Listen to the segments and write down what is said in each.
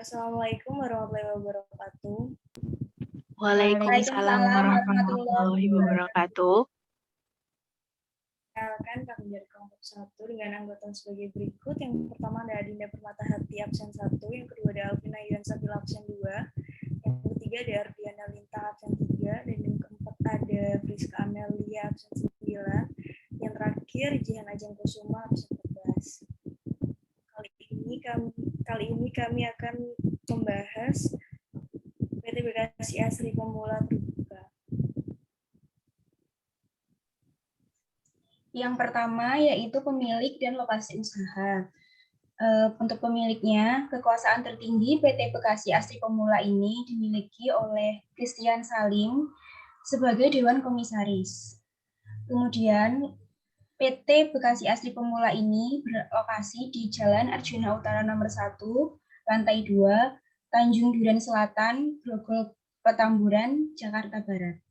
Assalamualaikum warahmatullahi wabarakatuh. Waalaikumsalam warahmatullahi wabarakatuh. Perkenalkan kami dari kelompok 1 dengan anggota sebagai berikut. Yang pertama ada Dinda Permatahati absen 1, yang kedua ada Alvina Yuan Sabila absen 2, yang ketiga ada Ardiana Linta absen 3, dan yang keempat ada Friska Amelia absen 9, yang terakhir Jihan Ajeng Kusuma absen 14. Kali ini kami akan membahas PT Bekasi Asri Pemula Terbuka. Yang pertama yaitu pemilik dan lokasi usaha. Untuk pemiliknya, kekuasaan tertinggi PT Bekasi Asri Pemula ini dimiliki oleh Christian Salim sebagai Dewan Komisaris. Kemudian PT Bekasi Asri Pemula ini berlokasi di Jalan Arjuna Utara nomor 1, lantai 2, Tanjung Duren Selatan, Grogol Petamburan, Jakarta Barat.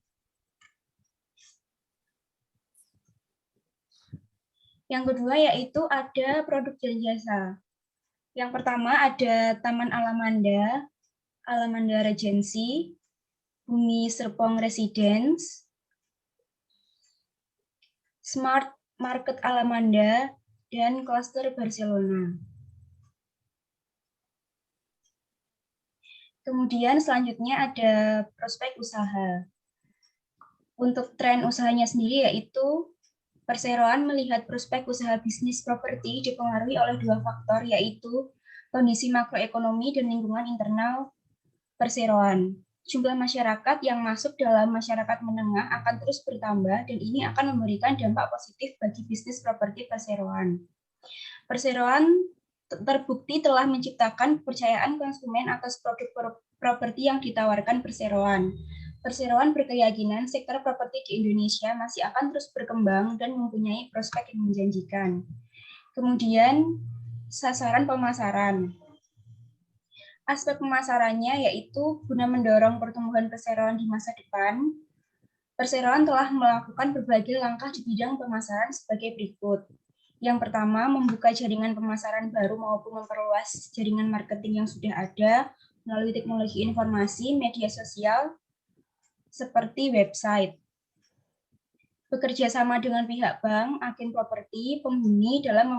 Yang kedua yaitu ada produk dan jasa. Yang pertama ada Taman Alamanda, Alamanda Regency, Bumi Serpong Residence, Smart Market Alamanda, dan Cluster Barcelona. Kemudian selanjutnya ada prospek usaha. Untuk tren usahanya sendiri yaitu perseroan melihat prospek usaha bisnis properti dipengaruhi oleh dua faktor, yaitu kondisi makroekonomi dan lingkungan internal perseroan. Jumlah masyarakat yang masuk dalam masyarakat menengah akan terus bertambah dan ini akan memberikan dampak positif bagi bisnis properti perseroan. Perseroan terbukti telah menciptakan kepercayaan konsumen atas produk properti yang ditawarkan perseroan. Perseroan berkeyakinan sektor properti di Indonesia masih akan terus berkembang dan mempunyai prospek yang menjanjikan. Kemudian, sasaran pemasaran. Aspek pemasarannya yaitu guna mendorong pertumbuhan perseroan di masa depan. Perseroan telah melakukan berbagai langkah di bidang pemasaran sebagai berikut. Yang pertama, membuka jaringan pemasaran baru maupun memperluas jaringan marketing yang sudah ada melalui teknologi informasi, media sosial, seperti website. Bekerja sama dengan pihak bank, agen properti, penghuni dalam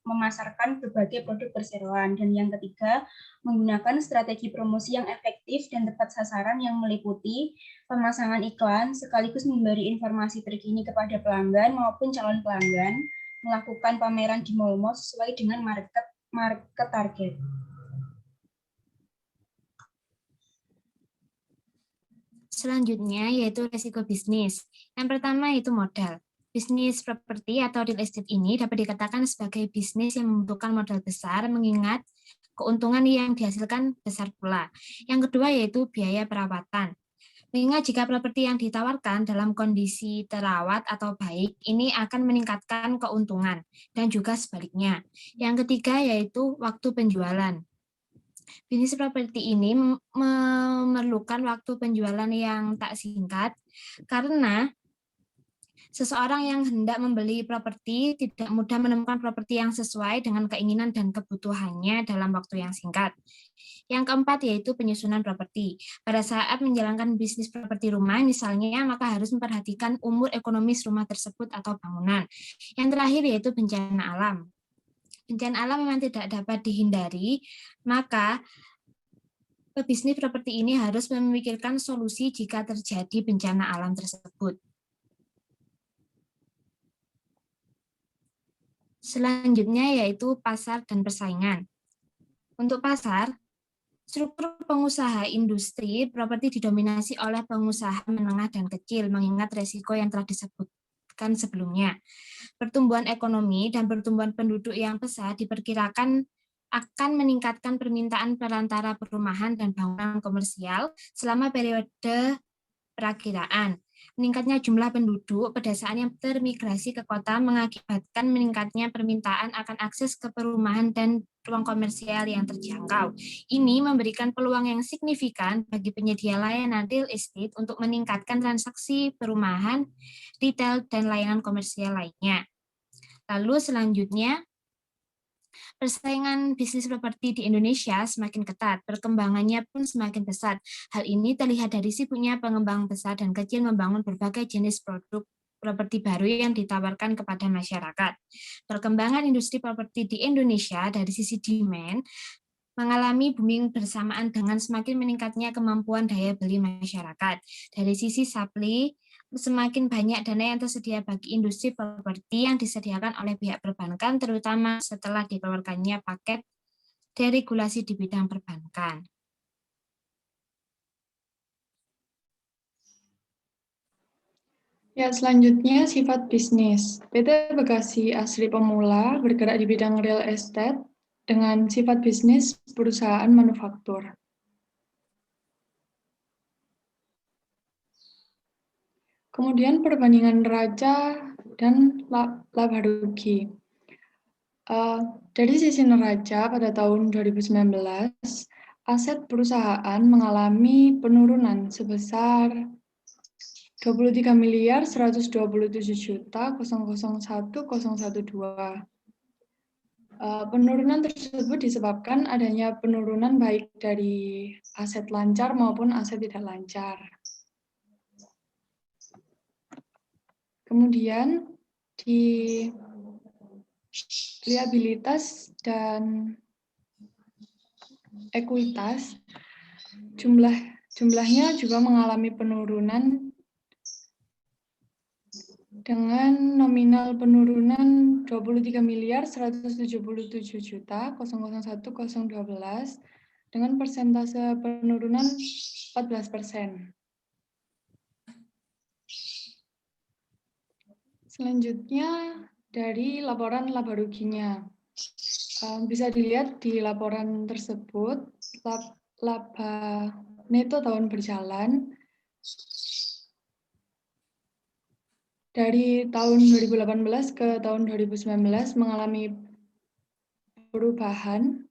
memasarkan berbagai produk perseroan. Dan yang ketiga, menggunakan strategi promosi yang efektif dan tepat sasaran yang meliputi pemasangan iklan, sekaligus memberi informasi terkini kepada pelanggan maupun calon pelanggan, melakukan pameran di mal-mal sesuai dengan market target. Selanjutnya yaitu risiko bisnis. Yang pertama yaitu modal. Bisnis properti atau real estate ini dapat dikatakan sebagai bisnis yang membutuhkan modal besar mengingat keuntungan yang dihasilkan besar pula. Yang kedua yaitu biaya perawatan. Mengingat jika properti yang ditawarkan dalam kondisi terawat atau baik, ini akan meningkatkan keuntungan dan juga sebaliknya. Yang ketiga yaitu waktu penjualan. Bisnis properti ini memerlukan waktu penjualan yang tak singkat karena seseorang yang hendak membeli properti tidak mudah menemukan properti yang sesuai dengan keinginan dan kebutuhannya dalam waktu yang singkat. Yang keempat yaitu penyusunan properti. Pada saat menjalankan bisnis properti rumah misalnya, maka harus memperhatikan umur ekonomis rumah tersebut atau bangunan. Yang terakhir yaitu bencana alam. Bencana alam memang tidak dapat dihindari, maka pebisnis properti ini harus memikirkan solusi jika terjadi bencana alam tersebut. Selanjutnya yaitu pasar dan persaingan. Untuk pasar, struktur pengusaha industri properti didominasi oleh pengusaha menengah dan kecil, mengingat resiko yang telah disebutkan sebelumnya. Pertumbuhan ekonomi dan pertumbuhan penduduk yang pesat diperkirakan akan meningkatkan permintaan perantara perumahan dan bangunan komersial selama periode perakiraan. Meningkatnya jumlah penduduk pedesaan yang termigrasi ke kota mengakibatkan meningkatnya permintaan akan akses ke perumahan dan ruang komersial yang terjangkau. Ini memberikan peluang yang signifikan bagi penyedia layanan real estate untuk meningkatkan transaksi perumahan, retail, dan layanan komersial lainnya. Lalu selanjutnya, Persaingan bisnis properti di Indonesia semakin ketat, perkembangannya pun semakin pesat. Hal ini terlihat dari sibuknya pengembang besar dan kecil membangun berbagai jenis produk properti baru yang ditawarkan kepada masyarakat. Perkembangan industri properti di Indonesia dari sisi demand mengalami booming bersamaan dengan semakin meningkatnya kemampuan daya beli masyarakat. Dari sisi supply, semakin banyak dana yang tersedia bagi industri properti yang disediakan oleh pihak perbankan, terutama setelah dikeluarkannya paket deregulasi di bidang perbankan. Ya, selanjutnya sifat bisnis. PT Bekasi Asri Pemula bergerak di bidang real estate dengan sifat bisnis perusahaan manufaktur. Kemudian perbandingan neraca dan laba rugi. Dari sisi neraca pada tahun 2019, aset perusahaan mengalami penurunan sebesar 23.127.001.012. Penurunan tersebut disebabkan adanya penurunan baik dari aset lancar maupun aset tidak lancar. Kemudian di liabilitas dan ekuitas, jumlahnya juga mengalami penurunan dengan nominal penurunan 23.177.001.012 dengan persentase penurunan 14%. Selanjutnya dari laporan laba ruginya. Bisa dilihat di laporan tersebut, laba neto tahun berjalan dari tahun 2018 ke tahun 2019 mengalami perubahan,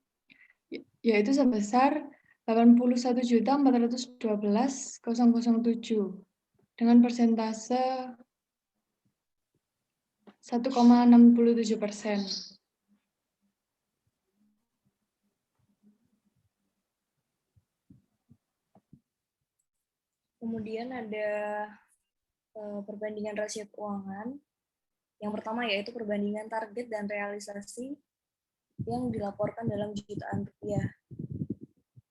yaitu sebesar 81.412.007 dengan persentase 1,67%. Kemudian ada perbandingan rasio keuangan. Yang pertama yaitu perbandingan target dan realisasi yang dilaporkan dalam jutaan rupiah.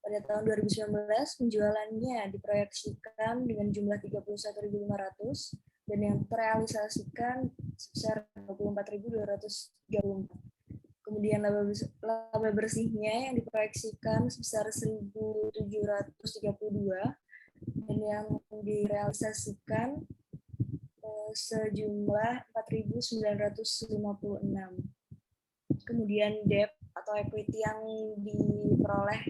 Pada tahun 2019, penjualannya diproyeksikan dengan jumlah 31.500 dan yang terrealisasikan sebesar 24.234. Kemudian laba bersihnya yang diproyeksikan sebesar 1.732 dan yang direalisasikan sejumlah 4.956. Kemudian debt atau equity yang diperoleh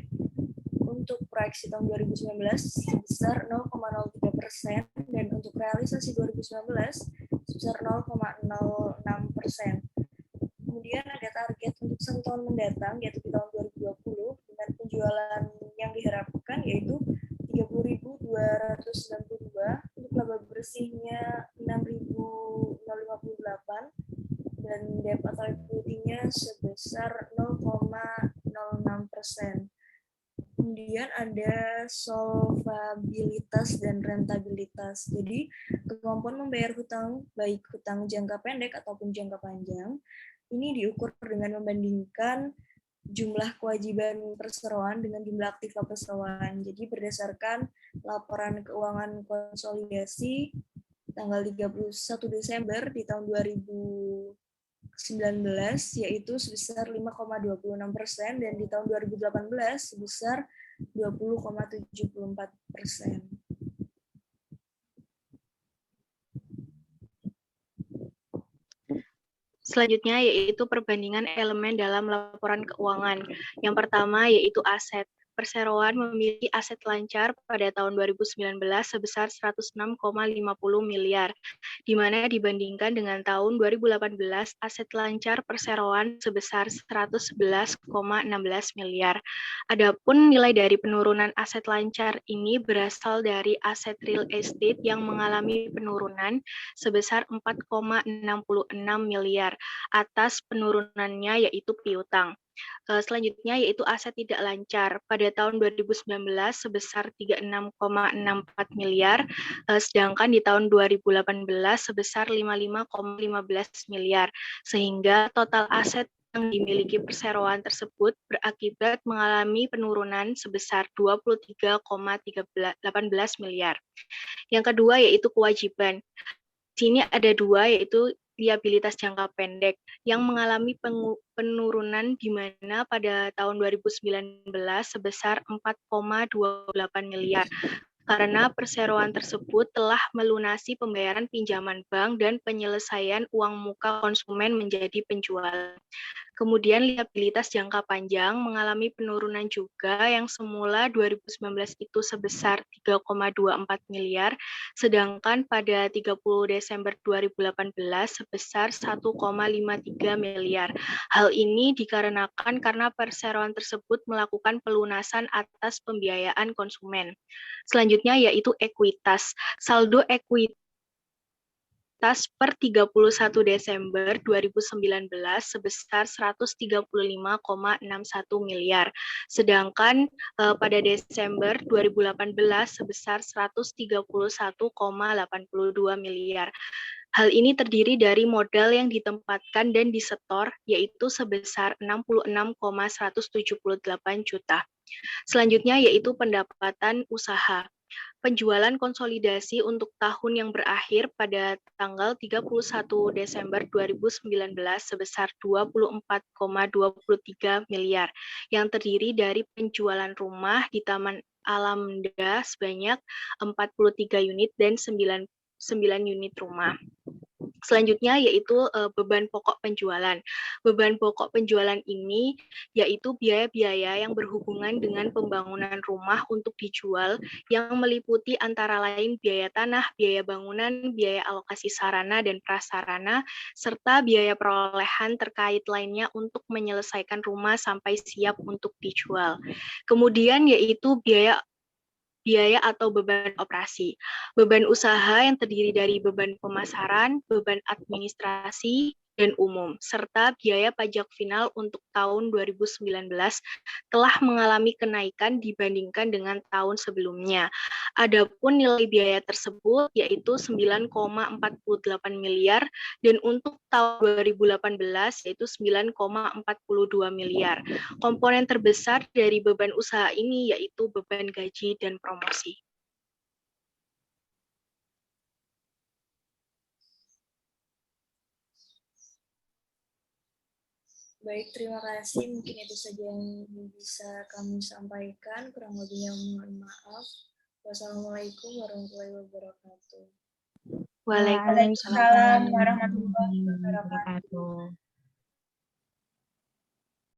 untuk proyeksi tahun 2019 sebesar 0,03% dan untuk realisasi 2019 sebesar 0,06%. Kemudian ada target untuk 1 tahun mendatang yaitu di tahun 2020 dengan penjualan yang diharapkan yaitu 30.292, untuk laba bersihnya 6.058 dan debt atau equity-nya sebesar 0,06%. Kemudian ada solvabilitas dan rentabilitas. Jadi kemampuan membayar hutang, baik hutang jangka pendek ataupun jangka panjang, ini diukur dengan membandingkan jumlah kewajiban perseroan dengan jumlah aktiva perseroan. Jadi berdasarkan laporan keuangan konsolidasi tanggal 31 Desember di tahun 2019 yaitu sebesar 5,26% dan di tahun 2018 sebesar 20,74%. Selanjutnya yaitu perbandingan elemen dalam laporan keuangan. Yang pertama yaitu aset. perseroan memiliki aset lancar pada tahun 2019 sebesar 106,50 miliar, di mana dibandingkan dengan tahun 2018 aset lancar perseroan sebesar 111,16 miliar. Adapun nilai dari penurunan aset lancar ini berasal dari aset real estate yang mengalami penurunan sebesar 4,66 miliar atas penurunannya yaitu piutang. Selanjutnya yaitu aset tidak lancar pada tahun 2019 sebesar 36,64 miliar, sedangkan di tahun 2018 sebesar 55,15 miliar, sehingga total aset yang dimiliki perseroan tersebut berakibat mengalami penurunan sebesar 23,18 miliar. Yang kedua yaitu kewajiban. Di sini ada dua, yaitu liabilitas jangka pendek yang mengalami penurunan di mana pada tahun 2019 sebesar 4,28 miliar karena perseroan tersebut telah melunasi pembayaran pinjaman bank dan penyelesaian uang muka konsumen menjadi penjualan. Kemudian liabilitas jangka panjang mengalami penurunan juga yang semula 2019 itu sebesar 3,24 miliar, sedangkan pada 30 Desember 2018 sebesar 1,53 miliar. Hal ini dikarenakan karena perseroan tersebut melakukan pelunasan atas pembiayaan konsumen. Selanjutnya yaitu ekuitas. Saldo ekuitas per 31 Desember 2019 sebesar 135,61 miliar. Sedangkan pada Desember 2018 sebesar 131,82 miliar. Hal ini terdiri dari modal yang ditempatkan dan disetor yaitu sebesar 66,178 juta. Selanjutnya yaitu pendapatan usaha. Penjualan konsolidasi untuk tahun yang berakhir pada tanggal 31 Desember 2019 sebesar 24,23 miliar yang terdiri dari penjualan rumah di Taman Alamda sebanyak 43 unit dan 9 unit rumah. Selanjutnya yaitu beban pokok penjualan. Beban pokok penjualan ini yaitu biaya-biaya yang berhubungan dengan pembangunan rumah untuk dijual yang meliputi antara lain biaya tanah, biaya bangunan, biaya alokasi sarana dan prasarana, serta biaya perolehan terkait lainnya untuk menyelesaikan rumah sampai siap untuk dijual. Kemudian yaitu biaya atau beban operasi. Beban usaha yang terdiri dari beban pemasaran, beban administrasi, dan umum, serta biaya pajak final untuk tahun 2019 telah mengalami kenaikan dibandingkan dengan tahun sebelumnya. Adapun nilai biaya tersebut yaitu 9,48 miliar dan untuk tahun 2018 yaitu 9,42 miliar. Komponen terbesar dari beban usaha ini yaitu beban gaji dan promosi. Baik, terima kasih. Mungkin itu saja yang bisa kami sampaikan. Kurang lebihnya mohon maaf. Wassalamualaikum warahmatullahi wabarakatuh. Waalaikumsalam warahmatullahi wabarakatuh.